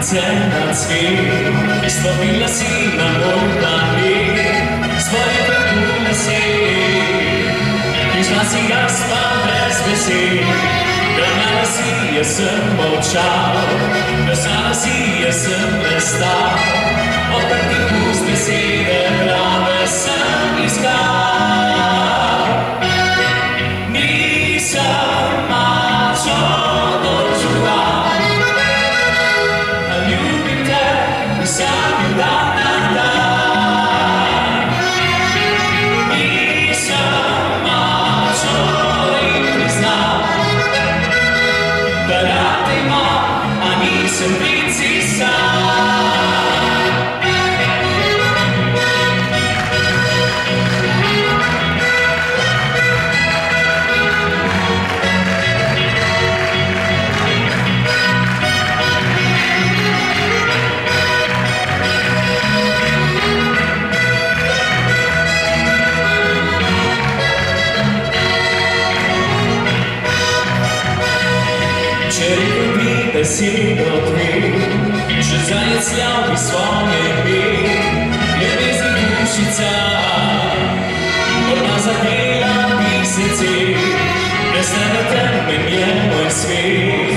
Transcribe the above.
celý svět, stvořila si na můj planet, svoje vrchůle si. Když vás si jaspa bez věci, dohnala si je jsem molčal, dosáhla si je jsem nestál, otrtý úst si právě jsem iskal. Nisam mačo dočuval, a ljubim te vsak dan na dan. Nisam mačo in priznal, da rad imam, a nisem princi sam. Besedo tve, že zajec ljubi svoje ime, ljubezni dušica, morda zadela mesece, brez tebe temen je moj svet.